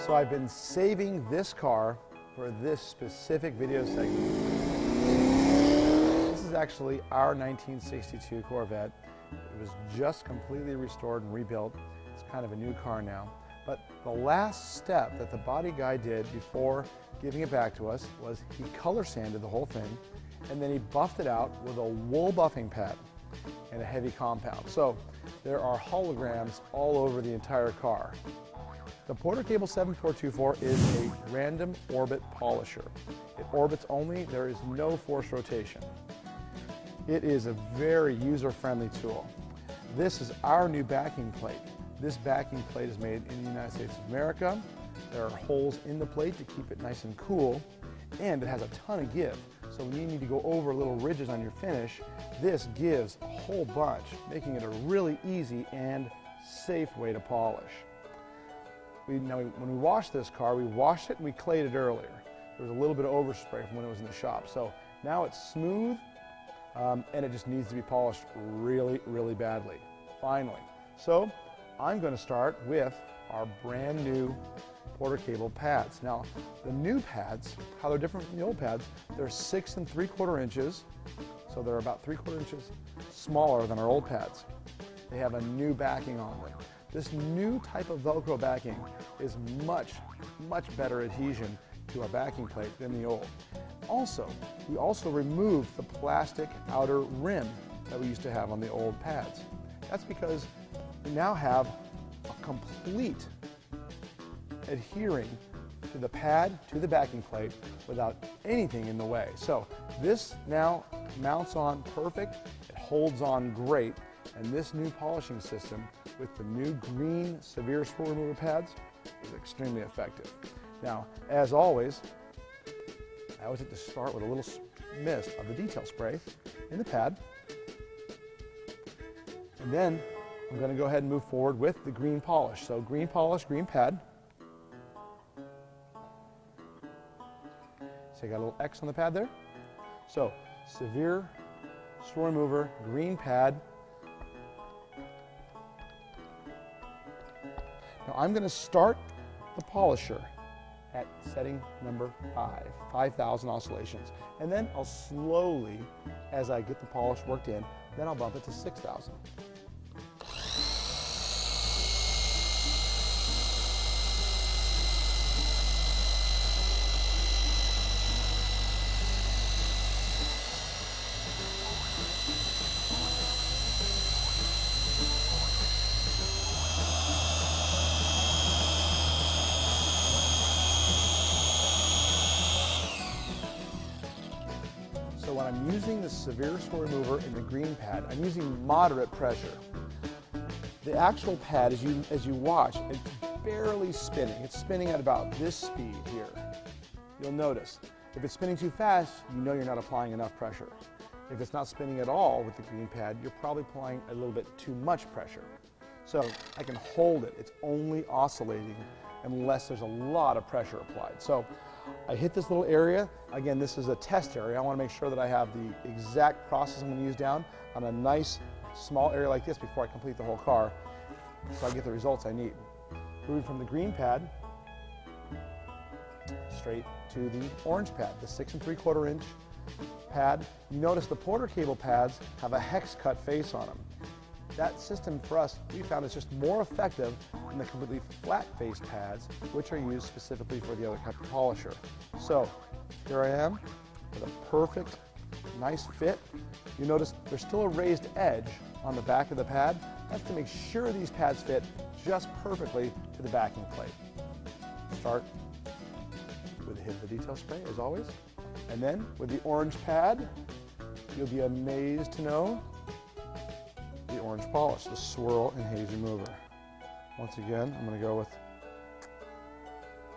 So I've been saving this car for this specific video segment. This is actually our 1962 Corvette. It was just completely restored and rebuilt. It's kind of a new car now. But the last step that the body guy did before giving it back to us was he color sanded the whole thing, and then he buffed it out with a wool buffing pad and a heavy compound. So there are holograms all over the entire car. The Porter Cable 7424 is a random orbit polisher. It orbits only, there is no forced rotation. It is a very user-friendly tool. This is our new backing plate. This backing plate is made in the United States of America. There are holes in the plate to keep it nice and cool, and it has a ton of give. So when you need to go over little ridges on your finish, this gives a whole bunch, making it a really easy and safe way to polish. When we washed this car, we washed it and we clayed it earlier. There was a little bit of overspray from when it was in the shop. So now it's smooth, and it just needs to be polished really, really badly, finally. So I'm going to start with our brand new Porter Cable pads. Now, the new pads, how they're different from the old pads, they're 6 3/4 inches, so they're about 3/4 inches smaller than our old pads. They have a new backing on them. This new type of Velcro backing is much, much better adhesion to our backing plate than the old. Also, we also removed the plastic outer rim that we used to have on the old pads. That's because we now have a complete adhering to the pad, to the backing plate, without anything in the way. So this now mounts on perfect, it holds on great, and this new polishing system with the new green severe swirl remover pads is extremely effective. Now, as always, I always like to start with a little mist of the detail spray in the pad, and then I'm going to go ahead and move forward with the green polish. So green polish, green pad. So you got a little X on the pad there. So severe swirl remover, green pad. Now I'm going to start the polisher at setting number 5,000 oscillations. And then I'll slowly, as I get the polish worked in, then I'll bump it to 6,000. So when I'm using the severe swirl remover in the green pad, I'm using moderate pressure. The actual pad, as you watch, it's barely spinning. It's spinning at about this speed here. You'll notice. If it's spinning too fast, you know you're not applying enough pressure. If it's not spinning at all with the green pad, you're probably applying a little bit too much pressure. So I can hold it. It's only oscillating unless there's a lot of pressure applied. So I hit this little area. Again, this is a test area. I want to make sure that I have the exact process I'm going to use down on a nice small area like this before I complete the whole car, so I get the results I need. Moving from the green pad straight to the orange pad, the 6 3/4 inch pad. You notice the Porter Cable pads have a hex cut face on them. That system for us, we found, is just more effective than the completely flat face pads, which are used specifically for the other type of polisher. So here I am with a perfect, nice fit. You notice there's still a raised edge on the back of the pad. That's to make sure these pads fit just perfectly to the backing plate. Start with the hit of the detail spray, as always. And then with the orange pad, you'll be amazed to know the orange polish, the swirl and haze remover. Once again, I'm going to go with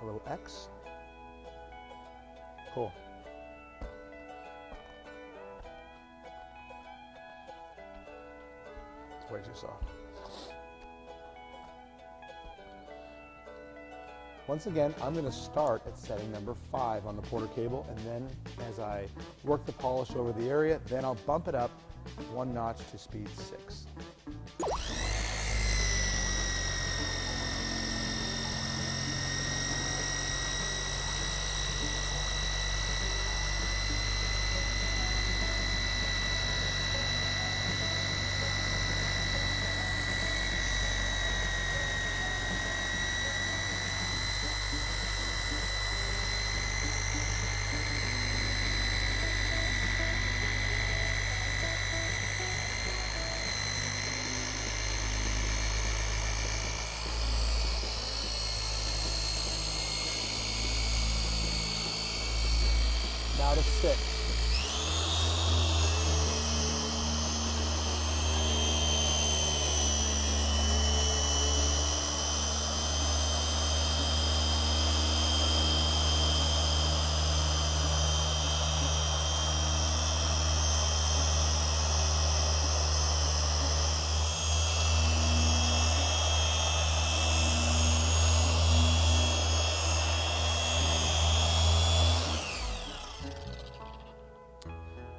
a little X. Cool. It's way too soft. Once again, I'm going to start at setting number 5 on the Porter Cable, and then as I work the polish over the area, then I'll bump it up 1 notch to speed 6. out of 6.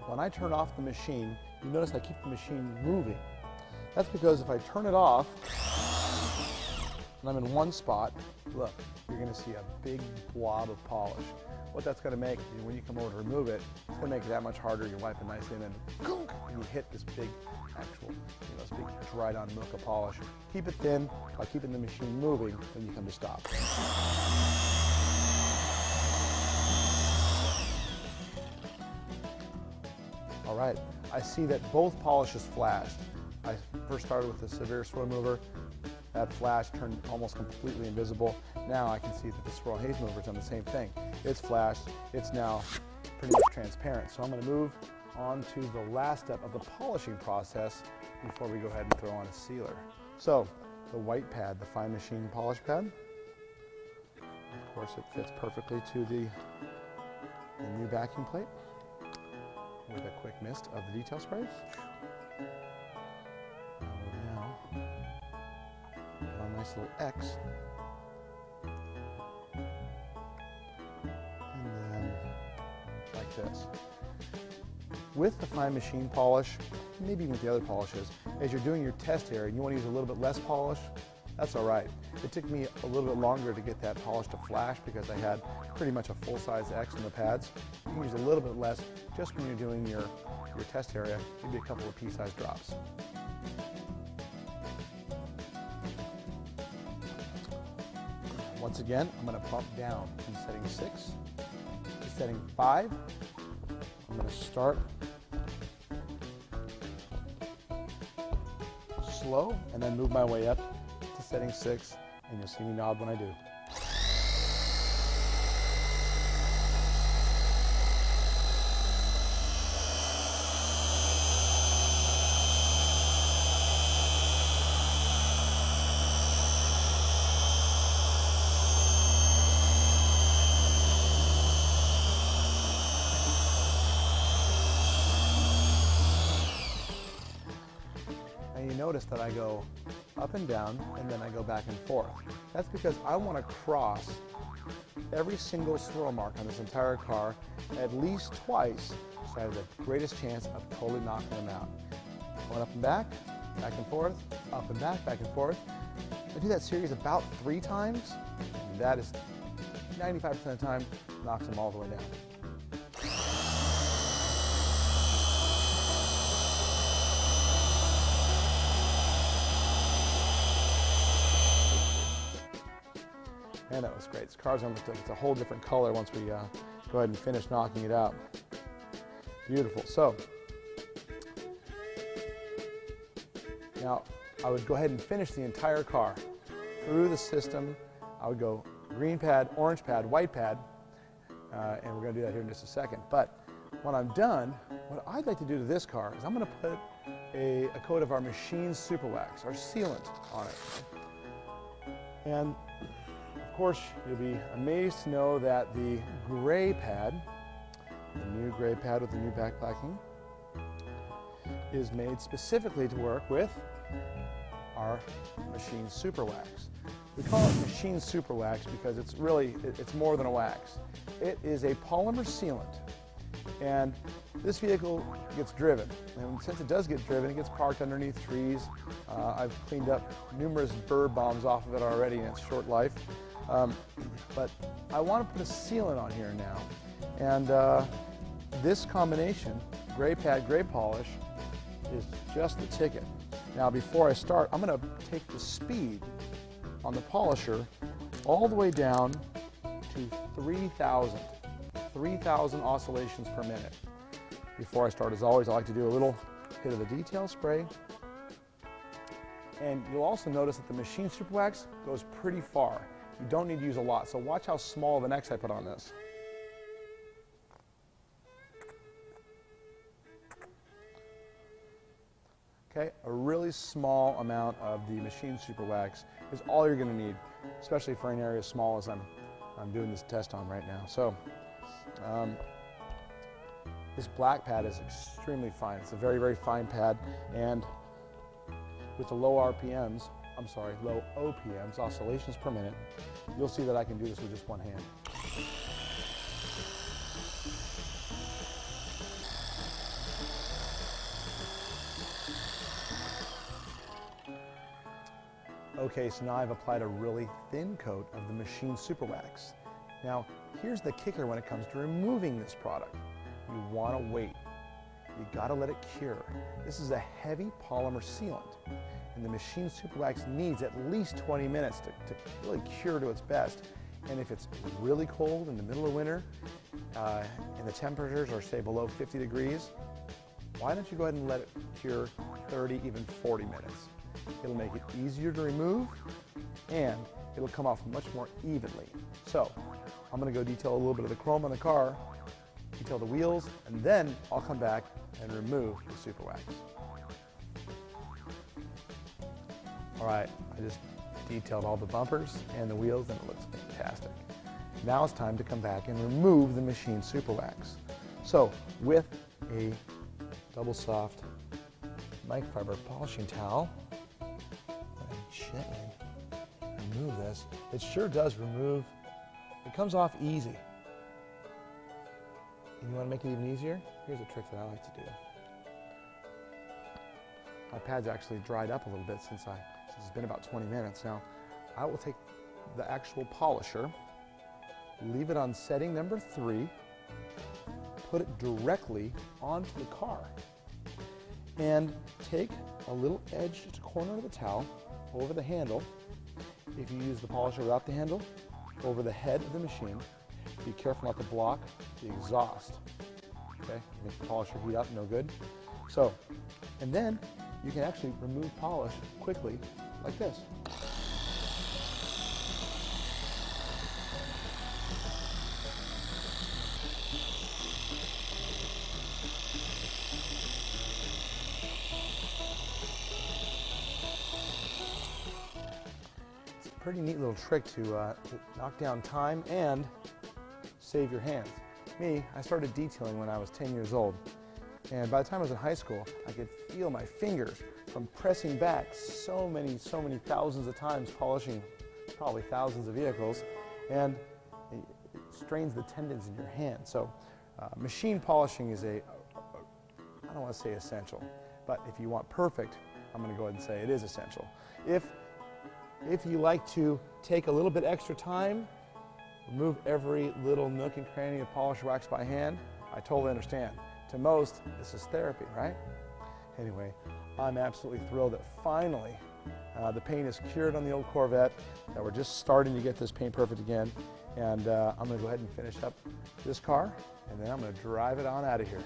When I turn off the machine, you notice I keep the machine moving. That's because if I turn it off and I'm in one spot, look, you're going to see a big blob of polish. What that's going to make, when you come over to remove it, it's going to make it that much harder. You wipe it nicely and then you hit this big actual, this big dried on milk of polish. Keep it thin by keeping the machine moving when you come to stop. All right, I see that both polishes flashed. I first started with the severe swirl remover. That flash turned almost completely invisible. Now I can see that the swirl haze mover has done the same thing. It's flashed, it's now pretty much transparent. So I'm going to move on to the last step of the polishing process before we go ahead and throw on a sealer. So the white pad, the fine machine polish pad, of course it fits perfectly to the new vacuum plate, with a quick mist of the detail spray. Now, a nice little X. And then, like this. With the fine machine polish, maybe even with the other polishes, as you're doing your test area and you want to use a little bit less polish, that's all right. It took me a little bit longer to get that polish to flash because I had pretty much a full-size X in the pads. You can use a little bit less just when you're doing your test area, maybe a couple of pea-sized drops. Once again, I'm going to bump down from setting 6 to setting 5. I'm going to start slow and then move my way up to setting 6, and you'll see me nod when I do. You notice that I go up and down and then I go back and forth. That's because I want to cross every single swirl mark on this entire car at least twice so I have the greatest chance of totally knocking them out. Going up and back and forth, up and back and forth. I do that series about 3 times, and that is 95% of the time knocks them all the way down. And that was great. This car's almost like it's a whole different color once we go ahead and finish knocking it out. Beautiful. So now I would go ahead and finish the entire car through the system. I would go green pad, orange pad, white pad, and we're going to do that here in just a second. But when I'm done, what I'd like to do to this car is I'm going to put a coat of our machine super wax, our sealant, on it. And of course, you'll be amazed to know that the gray pad, the new gray pad with the new backpacking, is made specifically to work with our machine super wax. We call it machine super wax because it's more than a wax. It is a polymer sealant, and this vehicle gets driven. And since it does get driven, it gets parked underneath trees. I've cleaned up numerous bird bombs off of it already in its short life. But I want to put a sealant on here now, and this combination, gray pad, gray polish, is just the ticket. Now before I start, I'm going to take the speed on the polisher all the way down to 3,000 oscillations per minute. Before I start, as always, I like to do a little hit of the detail spray. And you'll also notice that the machine super wax goes pretty far. You don't need to use a lot, so watch how small of an X I put on this. Okay, a really small amount of the machine super wax is all you're going to need, especially for an area as small as I'm doing this test on right now. So this black pad is extremely fine. It's a very, very fine pad, and with the low RPMs, low OPMs, oscillations per minute, you'll see that I can do this with just one hand. Okay, so now I've applied a really thin coat of the machine super wax. Now, here's the kicker when it comes to removing this product. You want to wait. You got to let it cure. This is a heavy polymer sealant, and the machine super wax needs at least 20 minutes to really cure to its best. And if it's really cold in the middle of winter, and the temperatures are, say, below 50 degrees, why don't you go ahead and let it cure 30, even 40 minutes? It'll make it easier to remove, and it'll come off much more evenly. So I'm going to go detail a little bit of the chrome on the car, detail the wheels, and then I'll come back and remove the super wax. All right, I just detailed all the bumpers and the wheels, and it looks fantastic. Now it's time to come back and remove the machine super wax. So with a double soft microfiber polishing towel, gently remove this. It sure does remove. It comes off easy. And you want to make it even easier? Here's a trick that I like to do. My pad's actually dried up a little bit since it's been about 20 minutes. Now, I will take the actual polisher, leave it on setting number 3, put it directly onto the car, and take a little edge to the corner of the towel over the handle. If you use the polisher without the handle, over the head of the machine. Be careful not to block the exhaust. Okay, make the polisher heat up, no good. So, and then you can actually remove polish quickly like this. Pretty neat little trick to knock down time and save your hands. Me, I started detailing when I was 10 years old, and by the time I was in high school, I could feel my fingers from pressing back so many thousands of times, polishing probably thousands of vehicles, and it strains the tendons in your hand. So machine polishing is I don't want to say essential, but if you want perfect, I'm going to go ahead and say it is essential. If you like to take a little bit extra time, remove every little nook and cranny of polish wax by hand, I totally understand. To most, this is therapy, right? Anyway, I'm absolutely thrilled that finally the paint is cured on the old Corvette, that we're just starting to get this paint perfect again. And I'm going to go ahead and finish up this car, and then I'm going to drive it on out of here.